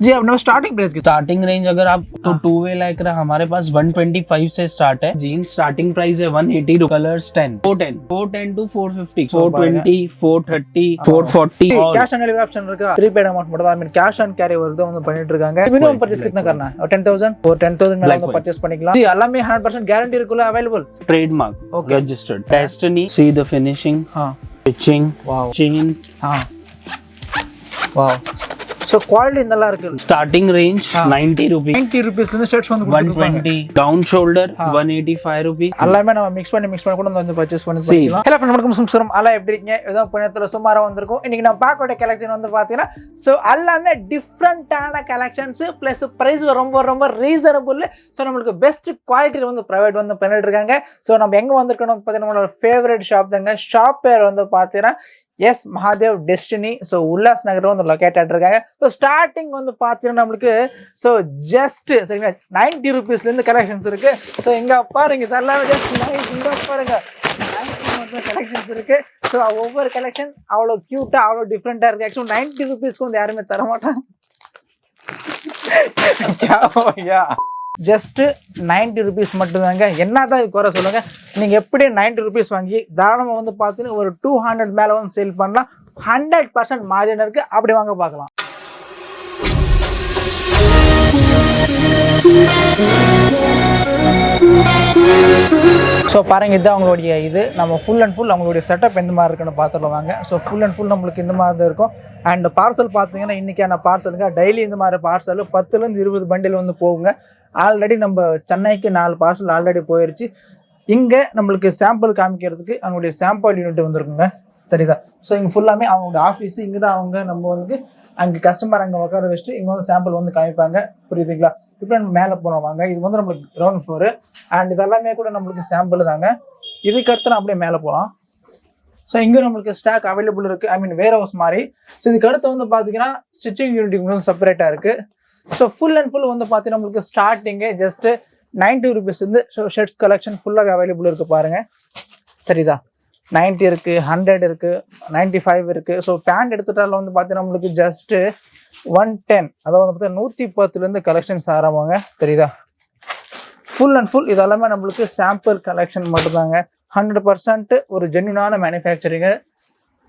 जी अब starting price की starting range अगर आप तो टू वे लाइक रहा हमारे पास 125 से स्टार्ट है। जीन्स स्टार्टिंग प्राइस है 180, colours 10 410 to 450 420 430 440 cash on delivery option இருக்கா ப்ரீபெய்ட் அமௌண்ட் மட்டும் தான் கேஷ் ஆன் கேரி வருது வந்து பண்ணிட்டு இருக்காங்க மினிமம் பர்ச்சேஸ் कितना करना है 10000 और 10000 மேல வந்து பர்ச்சேஸ் பண்ணிக்கலாம் जी எல்லாமே 100% கேரண்டி இருக்குல available trademark registered destiny see the finishing हां पिचिंग वाओ चेन हां वाओ So quality நல்லா இருக்கு. Starting range 90 rupees. 90 rupees ல ஷர்ட்ஸ் வந்து 120. Down shoulder 185 rupees. எல்லாமே நம்ம மிக்ஸ் பண்ணி கூட வந்து பர்சேஸ் பண்ணிக்கலாம். ஹலோ फ्रेंड्स வணக்கம் சும்சரம் அல எப்படி இருக்கீங்க? ஏதோ புண்ணியத்துல சுமாரா வந்திருக்கோம். இன்னைக்கு நான் பார்க்கக்கூடிய கலெக்ஷன் வந்து பாத்தீங்கன்னா சோ எல்லாமே டிஃபரண்டான கலெக்ஷன்ஸ் பிளஸ் பிரைஸ் ரொம்ப ரீசனபிள். சோ நமக்கு பெஸ்ட் குவாலிட்டில வந்து பிரைவேட் வந்து பண்ணிட்டு இருக்காங்க. சோ நம்ம எங்க வந்திருக்கோம் பாத்தீங்கன்னா நம்மளோட ஃபேவரட் ஷாப் தாங்க. ஷாப் பேர் வந்து பாத்தீங்கன்னா s.mahadev destiny. So ulashnagar வந்து லொகேட் ஆயிட்டிருக்காங்க. So ஸ்டார்டிங் வந்து பாத்தீங்கன்னா நமக்கு so just 90 rupees ல இருந்து கலெக்ஷன்ஸ் இருக்கு. So இங்க பாருங்க இதெல்லாம் just 90 இங்க பாருங்க 90 மட்டும் கலெக்ஷன்ஸ் இருக்கு. So ஒவ்வொரு கலெக்ஷன் அவ்வளவு கியூட்டா அவ்வளவு டிஃபரெண்டா இருக்கு. ஆக்சுவலி 90 rupeesக்கு வந்து யாருமே தர மாட்டாங்க. क्या हो गया ஜஸ்ட் 90 rupees மட்டும் தாங்க. என்னதான் இது குறை சொல்லுங்க. நீங்க எப்படி 90 rupees வாங்கி தாராளமா வந்து பாத்தீங்கன்னா ஒரு 200 மேல வந்து சேல் பண்ணலாம். 100% மார்ஜின் இருக்கு. அப்படி வாங்க பார்க்கலாம். ஸோ பாருங்க இதுதான் அவங்களுடைய இது நம்ம ஃபுல் அண்ட் ஃபுல் அவங்களுடைய செட்டப் எந்த மாதிரி இருக்குன்னு பார்த்துருவாங்க. ஸோ ஃபுல் அண்ட் ஃபுல் நம்மளுக்கு இந்த மாதிரி தான் இருக்கும். அண்ட் பார்சல் பார்த்தீங்கன்னா இன்றைக்கான பார்சலுங்க டெய்லி இந்த மாதிரி பார்சல் 10லேருந்து 20 பண்டில் வந்து போகுங்க. ஆல்ரெடி நம்ம சென்னைக்கு 4 பார்சல் ஆல்ரெடி போயிடுச்சு. இங்கே நம்மளுக்கு சாம்பிள் காமிக்கிறதுக்கு அவங்களுடைய சாம்பிள் யூனிட் வந்துருக்குங்க. தெரியுதா? ஸோ இங்கே ஃபுல்லாமே அவங்களோட ஆஃபீஸு இங்கே தான் அவங்க நம்ம வந்து அங்கே கஸ்டமர் அங்கே உட்கார வச்சுட்டு இங்கே வந்து சாம்பிள் வந்து காமிப்பாங்க. புரியுதுங்களா? இப்போ நம்ம மேலே போனவாங்க. இது வந்து நம்மளுக்கு கிரவுண்ட் ஃப்ளோரு அண்ட் இதெல்லாமே கூட நம்மளுக்கு சாம்பிள் தாங்க. இதுக்கு அடுத்து நான் அப்படியே மேலே போகலாம். ஸோ இங்கே நம்மளுக்கு ஸ்டாக் அவைலபிள் இருக்குது. ஐ மீன் வேர் ஹவுஸ் மாதிரி. ஸோ இதுக்கு அடுத்து வந்து பார்த்தீங்கன்னா ஸ்டிச்சிங் யூனிட் வந்து செப்பரேட்டாக இருக்குது. ஸோ ஃபுல் அண்ட் ஃபுல் வந்து பார்த்தீங்கன்னா நம்மளுக்கு ஸ்டார்டிங்கே ஜஸ்ட்டு 90 rupees வந்து ஷர்ட்ஸ் கலெக்ஷன் ஃபுல்லாக அவைலபிள் இருக்குது பாருங்கள். சரிதா? 90 இருக்குது, 100 இருக்குது, 95 இருக்குது. ஸோ பேண்ட் எடுத்துட்டால வந்து பார்த்தீங்கன்னா நம்மளுக்கு ஜஸ்ட்டு 110, அதாவது வந்து பார்த்தீங்கன்னா 110லேருந்து கலெக்ஷன்ஸ் ஆரம்பங்க. தெரியுதா? ஃபுல் அண்ட் ஃபுல் இதெல்லாமே நம்மளுக்கு சாம்பிள் கலெக்ஷன் மட்டும்தாங்க. 100% ஒரு ஜென்யூனான மேனுஃபேக்சரிங்கு.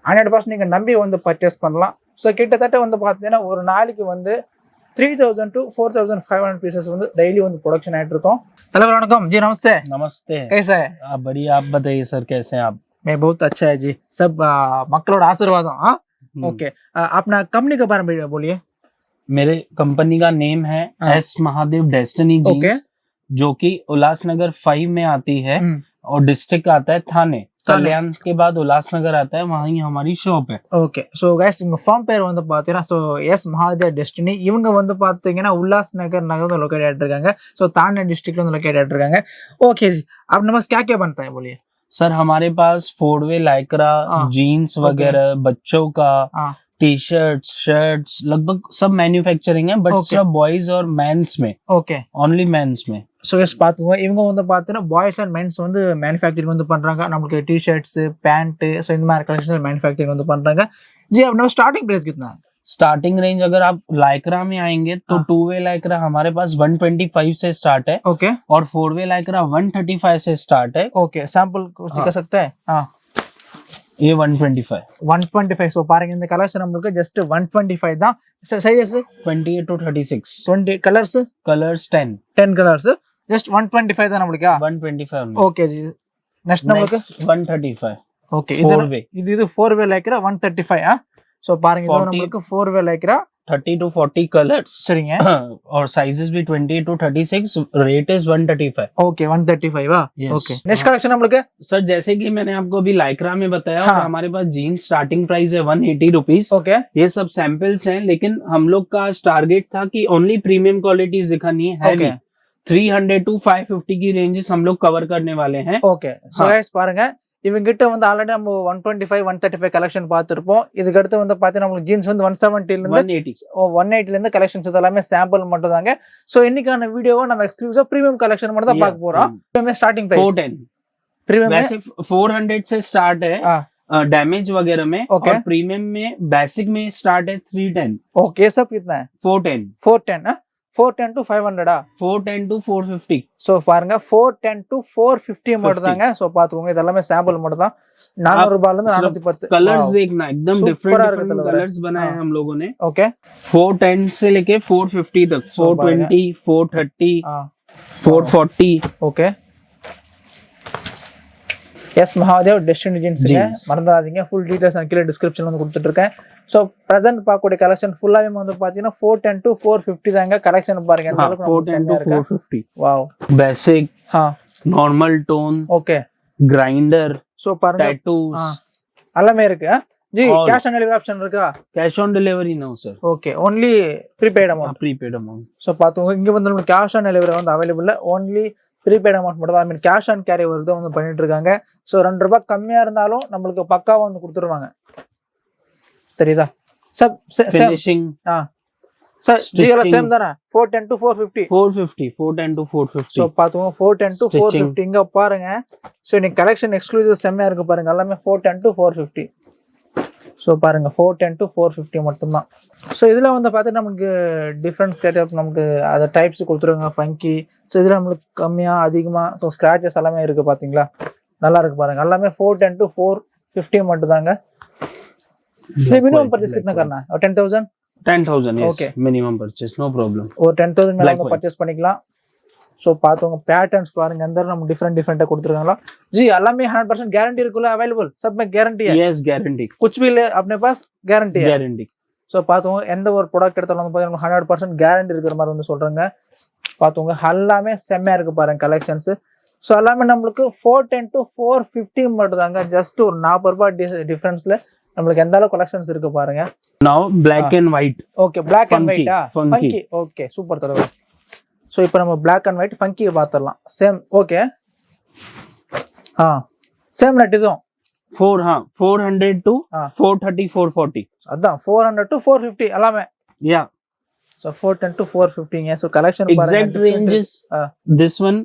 100% நீங்கள் நம்பி வந்து பர்ச்சேஸ் பண்ணலாம். ஸோ கிட்டத்தட்ட வந்து பார்த்தீங்கன்னா ஒரு நாளைக்கு வந்து 3000 to 4500 पीसेस வந்து டெய்லி வந்து ப்ரொடக்ஷன் ஆயிட்டு இருக்கோம். தலைவர் வணக்கம் जी नमस्ते. नमस्ते. कैसा है? आप बढ़िया. आप बताइए सर कैसे हैं आप? मैं बहुत अच्छा है जी. सब மக்களோட ஆசீர்வாதம். हाँ ओके. अपना कंपनी के बारे में बोलिए. मेरे कंपनी का नेम है s.mahadev डेस्टिनी जीन्स, जो कि उल्हासनगर 5 में आती है और डिस्ट्रिक्ट आता है थाने. कल्याण के बाद उल्हासनगर आता है, वहीं हमारी शॉप है. ஓகே. ஸோ கைஸ் இவங்க ஃபார்ம் பேர் வந்து பார்த்தீங்கன்னா ஸோ s.mahadev destiny. இவங்க வந்து பார்த்தீங்கன்னா उल्हासनगर नगर में लोकेट ஆயிட்டு இருக்காங்க. ஸோ தானே डिस्ट्रिक्ट में लोकेट ஆயிட்டு இருக்காங்க. ओके जी. आप नमस्ते क्या क्या बनता है बोलिए. सर हमारे पास फोरवे लाइक्रा जीन्स वगैरह बच्चों का टी शर्ट्स शर्ट्स लगभग सब मैन्युफैक्चरिंग है, बट सब बॉयज और मेंस में. ओके. ओनली मेंस में. ஸோ எஸ் பார்த்துக்கோங்க. இவங்க வந்து பார்த்தீங்கன்னா பாய்ஸ் அண்ட் மென்ஸ் வந்து மேனுஃபேக்சரிங் வந்து பண்ணுறாங்க. நம்மளுக்கு டி ஷர்ட்ஸு பேண்ட்டு ஸோ இந்த மாதிரி கலெக்ஷன் மேனுஃபैक्चरिंग வந்து பண்ணுறாங்க. जी अब स्टार्टिंग प्राइस कितना है? स्टार्टिंग रेंज अगर आप लाइक्रा में आएंगे तो टू वे लाइक्रा हमारे पास 125 से स्टार्ट है. ओके. और फोर वे लाइक्रा 135 से स्टार्ट है. ओके. सैंपल कुछ दिखा सकता है? हाँ ये 125. ஸோ பாருங்க இந்த கலர்ஸ் நம்மளுக்கு ஜஸ்ட் 125 தான். Sizes 28 to 36. 20 colours 10 colours just 125 தான் நம்மளுக்கு. 125. Okay G. நெக்ஸ்ட் நம்மளுக்கு 135. ஓகே. இது 4 வே லைக்ரா 135. ஸோ பாருங்க இது நம்மளுக்கு 4 வே லைக்ரா 30 to 40 कलर्स. சரிங்க. और साइजेस भी 28 to 36. Rate is 135. Okay 135. Okay. Next collection हम लोग सर जैसे कि मैंने आपको अभी लाइक्रा में बताया, हमारे पास जीन्स स्टार्टिंग प्राइस है 180 रुपीज. ओके. ये सब सैंपल्स हैं, लेकिन हम लोग का टारगेट था कि ओनली प्रीमियम क्वालिटीज दिखानी है. हैवी 300 to 550 की रेंजेस हम लोग कवर करने वाले हैं. ओके. सो गाइस பாருங்க இவங்கிட்ட வந்து ஆல்ரெடி நம்ம 125 135 கலெக்ஷன் பார்த்துருப்போம். இதுக்கு அடுத்து வந்து பார்த்தீங்கன்னா நம்மளுக்கு ஜீன்ஸ் வந்து 170 இருந்து கலெக்ஷன்ஸ் இதெல்லாமே சாம்பிள் மட்டும் தாங்க. ஸோ இன்னைக்கான வீடியோவை நம்ம எக்ஸ்க்ளூசிவா ப்ரீமியம் கலெக்ஷன் மட்டும் தான் பார்க்க போறோம். Starting price 410. प्रीमियम वैसे 400 से स्टार्ट है. डैमेज वगैरह में। Okay. और प्रीमियम में बेसिक में स्टार्ट है 310, ओके ये सब कितना है 410, 410 410 to 500 410 to 450। சோ பாருங்க 410 to 450 மட்டும் தாங்க சோ பாத்துக்கோங்க இதெல்லாம் சாம்பிள் மட்டும் தான் 400 ரூபாயில இருந்து 410 कलर्स देखना एकदम Super आ डिफरेंट रहा है कलर्स बनाए हैं हम लोगों ने। ओके 410 से लेके 450 तक, 420, 430, 440। ஓகே எஸ் மகாதேவ் டெஸ்டினி ஜீன்ஸ்ங்க மறந்துடாதீங்க ஃபுல் டீடைல்ஸ் நான் கீழ டிஸ்கிரிப்ஷன்ல வந்து கொடுத்துட்டு இருக்கேன் சோ பிரசன்ட் பார்க்கக்கூடிய கலெக்ஷன் ஃபுல்லாவே வந்து பாத்தீங்கன்னா 410 to 450 தாங்க கலெக்ஷன் பாருங்க அந்த அளவுக்கு 410 to 450। Wow basic, normal tone, okay grinder, so பாருங்க टैटूज எல்லாமே இருக்கு ji cash on delivery option இருக்கா cash on delivery no sir, okay only prepaid amount prepaid amount. So பாத்துங்க இங்க வந்து நமக்கு கேஷ் ஆன் டெலிவரி வந்து அவைலபிள் only prepaid amount மட்டும் தான் I mean cash on carry வருது வந்து பண்ணிட்டு இருக்காங்க சோ 2 ரூபாய் கம்மியா இருந்தாலும் நமக்கு பக்காவா வந்து கொடுத்துருவாங்க தெரியுதா சப் फिनिशिंग சார் ஜிஎல சேம் தானே 410 to 450 410 to 450। சோ பாத்துங்க 410 to 450 இங்க பாருங்க சோ நீ கலெக்ஷன் எக்ஸ்க்ளூசிவ் செம்மையா இருக்கு பாருங்க எல்லாமே 410 to 450 சோ பாருங்க 410 to 450 மட்டும் தான் சோ இதுல வந்து பாத்தீங்கன்னா நமக்கு டிஃபரன்ஸ் கேட்டப் நமக்கு அத டைப்ஸ் கொடுத்துருவாங்க ஃபங்கி சோ இதுல நமக்கு கம்மியா அதிகமா சோ ஸ்கிராச்சஸ் எல்லாமே இருக்கு பாத்தீங்களா நல்லா இருக்கு பாருங்க எல்லாமே 410 to 450 மட்டும் தாங்க இது மினிமம் பர்ச்சேஸ் कितना करना है 10000 10,000 yes Okay. minimum purchase no problem। ஒரு 10000 மேல Black வந்து white. பர்ச்சேஸ் பண்ணிக்கலாம் சோ பாத்துங்க பேட்டர்ன்ஸ் பாருங்க அந்த நம்ம டிஃபரெண்டா கொடுத்துருக்காங்களா जी எல்லாமே 100% गारंटी இருக்குல अवेलेबल सब में गारंटी है yes guarantee, कुछ भी ले अपने पास गारंटी है guarantee। சோ பாத்துங்க எந்த ஒரு ப்ராடக்ட் எடுத்தாலும் வந்து பாத்தீங்கன்னா 100% கேரண்டி இருக்கிற மாதிரி வந்து சொல்றாங்க பாத்துங்க எல்லாமே செம்மையா இருக்கு பாருங்க கலெக்ஷன்ஸ் சோ எல்லாமே நமக்கு 410 to 450 மட்டும் தாங்க ஜஸ்ட் ஒரு 40 ரூபாய் டிஃபரன்ஸ்ல நமக்கு எந்த அளவுக்கு கலெக்ஷன்ஸ் இருக்கு பாருங்க now black and white। ஓகே black and white funky। Funky okay super தரவே சோ இப்போ நம்ம black and white ஃபங்கி பாத்துறலாம் சேம் ஓகே சேம் ரேட் இதுவும் 400 to 430, 440। அதான் 400 to 450 எல்லாமே yeah so 410 to 450 so collection பாருங்க exact range is this one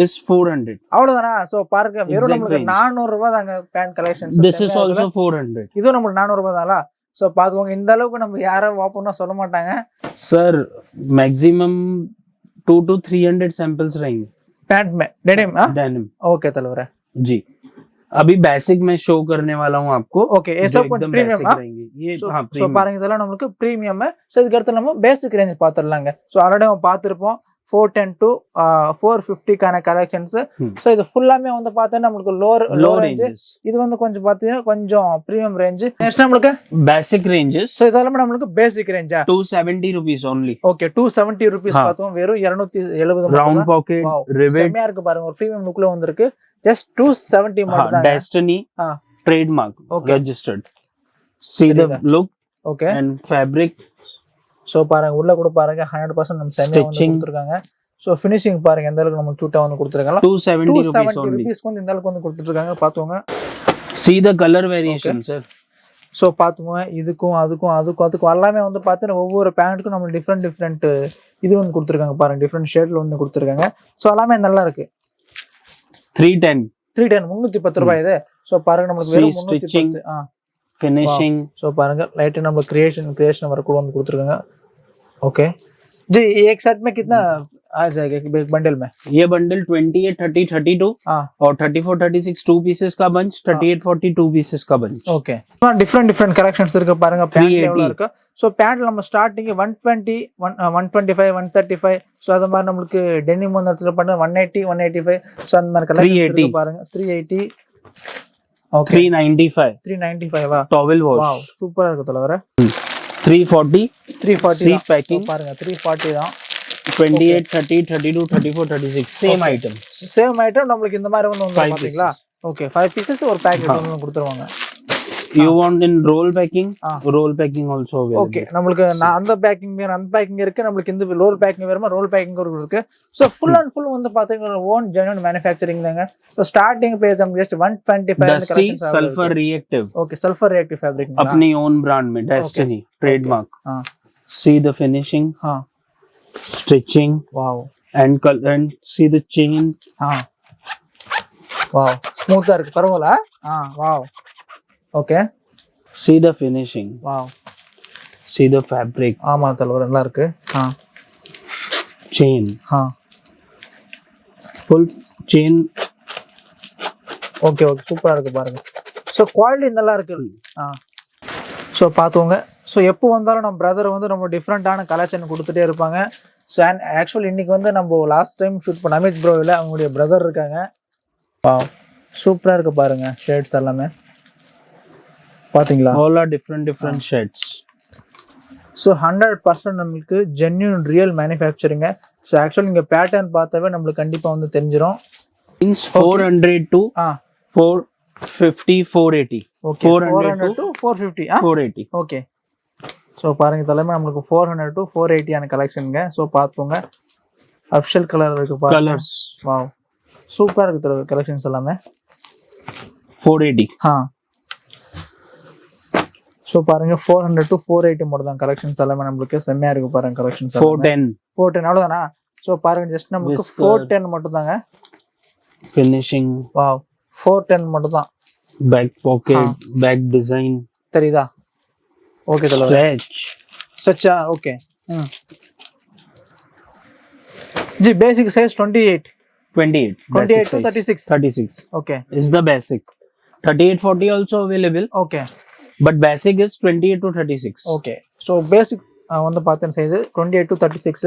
is 400। அவ்வளவுதானா சோ பாருங்க வெறும் நமக்கு 400 ரூபாய் தாங்க pant collections this is also 400। இது நமக்கு 400 ரூபாய் தானா சோ பாத்துக்கோங்க இந்த அளவுக்கு நம்ம யாரும் ஓபனா சொல்ல மாட்டாங்க sir maximum 2 to 300 samples रहेंगे पैंट में डेनिम ओके तलवार जी। अभी बेसिक में शो करने वाला हूँ आपको। ओके ये सब प्रीमियम रहेंगे ये सो பாருங்க இதெல்லாம் நமக்கு பிரீமியம் சோ இதுக்கு அடுத்து நம்ம பேசிக் ரேஞ்ச் பாத்துறலாங்க சோ ஆல்ரெடி நம்ம பாத்துறோம் 410 to 450 கான கலெக்ஷன்ஸ் சோ இது ஃபுல்லாமே வந்து பார்த்தா நமக்கு லோ ரேஞ்ச் இது வந்து கொஞ்சம் பாத்தீங்கன்னா கொஞ்சம் பிரீமியம் ரேஞ்ச் நெக்ஸ்ட் நமக்கு பேசிக் ரேஞ்சஸ் சோ இதெல்லாம் நமக்கு பேசிக் ரேஞ்சா 270 rupees only। ஓகே 270 rupees பார்த்தோம் வெறும் 270 ரவுண்ட் பாக்கெட் ரிவெட் செமையா இருக்கு பாருங்க ஒரு பிரீமியம் லுக்ல வந்திருக்கு ஜஸ்ட் 270 மட்டும் தான் destiny trademark registered see the look okay and fabric so பாருங்க உள்ள கூட பாருங்க 100% நம்ம செமையா வந்து கொடுத்திருக்காங்க சோ ஃபினிஷிங் பாருங்க எந்த அளவுக்கு நம்ம கியூட்டா வந்து கொடுத்திருக்காங்க 270 rupees வந்து இந்த அளவுக்கு வந்து கொடுத்துருக்காங்க பாத்துங்க see the color variation sir so பாத்துங்க இதுக்கும் அதுக்கும் எல்லாமே வந்து பாத்தீங்கன்னா ஒவ்வொரு பேண்ட்டுக்கும் நம்ம டிஃபரெண்ட் இது வந்து கொடுத்திருக்காங்க பாருங்க டிஃபரெண்ட் ஷேட்ல வந்து கொடுத்திருக்காங்க சோ எல்லாமே நல்லா இருக்கு 310 310 ரூபாய் இது சோ பாருங்க நமக்கு வெறும் 310 फिनिशिंग सो பாருங்க லைட் நம்ம கிரியேஷன் वर्क வந்து கொடுத்திருக்காங்க ओके जी एक सेट में कितना आ जाएगा एक बंडल में ये बंडल 28 30 32 और 34 36 2 पीसेस का बंच 38 40 2 पीसेस का बंच ओके डिफरेंट कलेक्शंस இருக்கு பாருங்க பேண்ட் எவ்வளவு இருக்கு சோ பேண்ட் நம்ம ஸ்டார்டிங் 120 125 135 சோ அத மாதிரி நமக்கு டெனிம் வந்து இடத்துல பண்ண 180 185 சோ அந்த மாதிரி கலெக்ஷன் இருக்கு பாருங்க 380 okay 395 வா टॉवेल वॉश वाओ சூப்பரா இருக்கு தலவர 340 सीट पैकिंग பாருங்க 340 தான் 28 30 32 34 36 சேம் ஐட்டம் நமக்கு இந்த மாதிரி வந்து பாத்தீங்களா ஓகே 5 பீசஸ் ஒரு பேக்கெட் வந்து கொடுத்துருவாங்க you want in roll packing also available okay நமக்கு அந்த பேக்கிங் வேற அந்த பேக்கிங் இருக்கு நமக்கு இந்த ரோல் பேக்கிங் வேறமா ரோல் பேக்கிங் இருக்கு சோ ஃபுல் அண்ட் ஃபுல் வந்து பாத்தீங்கன்னா ஓன் ஜெனுइन मैन्युफैक्चरिंग தாங்க சோ ஸ்டார்டிங் பேஜ் हम just 125 collection sulphur reactive okay sulphur reactive fabric अपनी ओन ब्रांड में destiny trademark see the finishing stitching wow and see the chain wow ஸ்மூத்தா இருக்கு பரவாயில்லை wow okay. See the finishing. Wow. See the fabric. ஆமா தலைவர் நல்லா இருக்கு. Chain. Full chain. Okay okay சூப்பரா இருக்கு பாருங்க. ஸோ குவாலிட்டி நல்லா இருக்கு. ஸோ பார்த்துவோங்க. ஸோ எப்போ வந்தாலும் நம்ம பிரதர் வந்து நம்ம டிஃப்ரெண்ட்டான கலெக்ஷன் கொடுத்துட்டே இருப்பாங்க. ஸோ அண்ட் ஆக்சுவலி இன்னைக்கு வந்து நம்ம லாஸ்ட் டைம் ஷூட் பண்ண அமித் ப்ரோவில் அவங்களுடைய பிரதர் இருக்காங்க. சூப்பராக இருக்கு பாருங்க ஷேட்ஸ் எல்லாமே பார்த்தீங்களா? All are different shades. So 100% நம்மளுக்கு ஜென்யூன் ரியல் மேனுஃபேக்சரிங்க. ஸோ ஆக்சுவலி இங்கே பேட்டர்ன் பார்த்தாவே நம்மளுக்கு கண்டிப்பாக வந்து தெரிஞ்சிடும். Means 400 to 450 480. Okay 400 to 450 480. Okay. So பாருங்க தலைமை நம்மளுக்கு 400 to 480 ஆன கலெக்ஷனுங்க. ஸோ பார்த்துக்கோங்க. அஃபிஷியல் கலர் இருக்கு பாருங்க. Colors. வாவ் சூப்பராக இருக்கு தலைவர் கலெக்ஷன்ஸ் எல்லாமே. 480. ஸோ பாருங்க 400 to 480 மட்டும் தான் கலெக்ஷன்ஸ் எல்லாமே நம்மளுக்கு செம்மையா இருக்கு பாருங்க கலெக்ஷன்ஸ். 410 அவ்வளோதானா? ஸோ பாருங்க ஜஸ்ட் நம்மளுக்கு 410 மட்டும் தாங்க. Finishing. வாவ் 410 மட்டும் தான். Back pocket, back design. தெரியுதா? ஓகே தலைவர். Stretch. ஸ்ட்ரெச்சா? Okay. Ji basic size 28 to 36. Okay. Is the basic. 38-40 also available. Okay. But basic is 28 to 36. Okay. So basic on the pattern size 28 to 36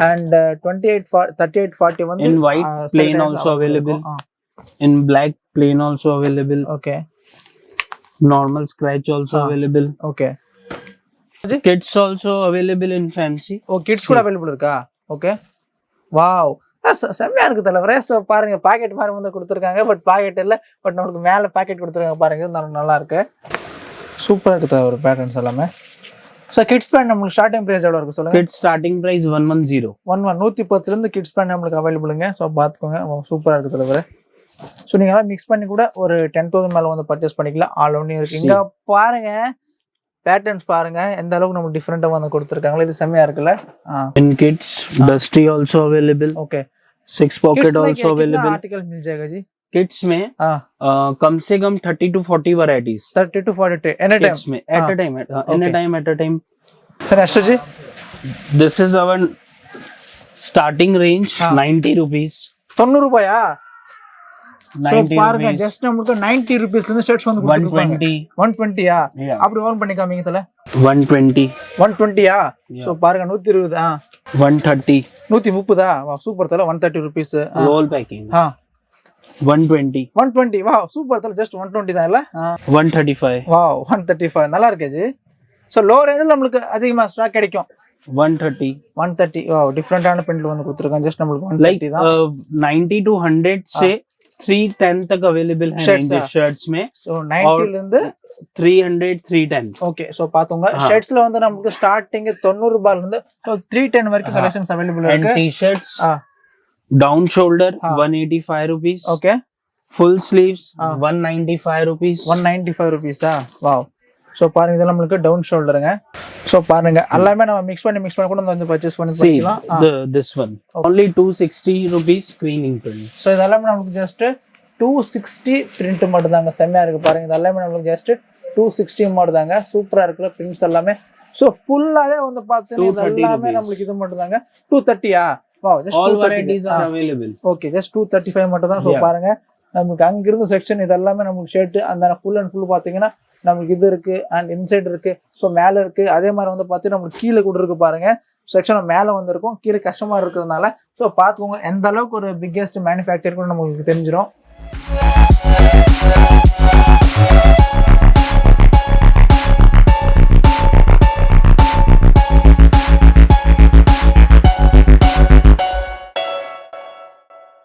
and 38-40 one in white plain also available. In black plain also available. Okay. Normal scratch also available. Okay. Kids also available in fancy. Oh, kids கூட available இருக்கா? Okay. Wow. செம்மையா இருக்கு தலைவரே. So பாருங்க packet மாதிரி வந்து கொடுத்துருக்காங்க. But packet இல்லை, பட் நம்மளுக்கு மேலே பாக்கெட் கொடுத்துருக்காங்க பாருங்க. நல்லா இருக்கு. சூப்பராக இருக்கு தலைவர் பேட்டர்ன்ஸ் எல்லாமே. ஸோ கிட்ஸ் பேண்ட் நம்மளுக்கு ஸ்டார்டிங் ப்ரைஸ் எவ்வளோ இருக்கு சொல்லுங்க? Kids starting price 110. 110 kids pant நம்மளுக்கு அவைலபிளுங்க. ஸோ பார்த்துக்கோங்க. சூப்பராக இருக்கு தலைவர். ஸோ நீங்கள் எல்லாம் மிக்ஸ் பண்ணி கூட ஒரு 10,000 மேலே வந்து பர்ச்சேஸ் பண்ணிக்கலாம். ஆல் ஒன்லி இருக்கு. இங்கே பாருங்க பேட்டர்ன்ஸ் பாருங்க எந்த அளவுக்கு நம்ம டிஃப்ரெண்டாக வந்து கொடுத்துருக்காங்களோ. இது செம்மையா இருக்குல்ல. In kids dusty also available. Okay. 6 pocket also available. Article मिल जाएगा जी किड्स में कम से कम 30 to 40 varieties. 30 to 40 any time में at a time at a time. Sir next जी this is our starting range 90 rupees. 90 ரூபாயா? 90 பாருங்க ஜஸ்ட் நமக்கு 90 ரூபீஸ்ல இருந்து ஷர்ட்ஸ் வந்து கொடுத்துருக்காங்க. 120யா? அப்படி ஓன் பண்ணி காமிங்க தல. 120யா? சோ பாருங்க 120 130 130 வா சூப்பர் தல. 130 ரூபீஸ் ரோல் பேக்கிங். 120 வா சூப்பர் தல. ஜஸ்ட் 120 தான் இல்ல? 135 வா 135 நல்லா இருக்கு ஜி. சோ லோ ரேஞ்சில நமக்கு அதிகமா ஸ்டாக் கிடைக்கும். 130 வா டிஃபரண்டான பென்ல வந்து கொடுத்துருக்காங்க. ஜஸ்ட் நமக்கு 130 தான். 90 to 100 से 310 तक अवेलेबल है शर्ट्स में. सो 90 ல இருந்து 300 310. ஓகே. சோ பாத்துங்க ஷர்ட்ஸ்ல வந்து நமக்கு ஸ்டார்டிங் 90 ரூபாயில இருந்து 310 வரைக்கும் கலெக்ஷன்ஸ் அவேலபிள் இருக்கு. and t-shirts down shoulder 185 rupees. Okay. full sleeves 195 rupees. 195 rupees wow. So பாருங்க இதெல்லாம் நமக்கு டவுன் ஷோல்டருங்க. சோ பாருங்க எல்லாமே நம்ம மிக்ஸ் பண்ணி கூட வந்து பர்ச்சேஸ் பண்ணி பண்ணிக்கலாம். this one only 260 rupees screening print. So இதெல்லாம் நமக்கு ஜஸ்ட் 260 பிரிண்ட் மட்டும் தாங்க. செம்மையா இருக்கு பாருங்க. இதெல்லாம் நமக்கு ஜஸ்ட் 260 மட்டும் தாங்க. சூப்பரா இருக்குல பிரிண்ட்ஸ் எல்லாமே. சோ ஃபுல்லாவே வந்து பாத்தீங்கன்னா எல்லாமே நமக்கு இது மட்டும் தாங்க. 230யா? Wow just all varieties are available. Okay just 235 மட்டும் தான். சோ பாருங்க நமக்கு அங்க இருந்து செக்ஷன் இதெல்லாமே நமக்கு ஷர்ட் அந்த ஃபுல் அண்ட் ஃபுல் பாத்தீங்கன்னா நமக்கு இது இருக்கு அண்ட் இன்சைட் இருக்கு. ஸோ மேலே இருக்கு. அதே மாதிரி வந்து பார்த்தீங்கன்னா நம்மளுக்கு கீழே கூட இருக்கு பாருங்க. செக்ஷன் மேலே வந்து இருக்கும், கீழே கஷ்டமா இருக்கிறதுனால ஸோ பார்த்துக்கோங்க எந்த அளவுக்கு ஒரு பிக்கெஸ்ட் மேனுஃபேக்சர் கூட நமக்கு தெரிஞ்சிடும்.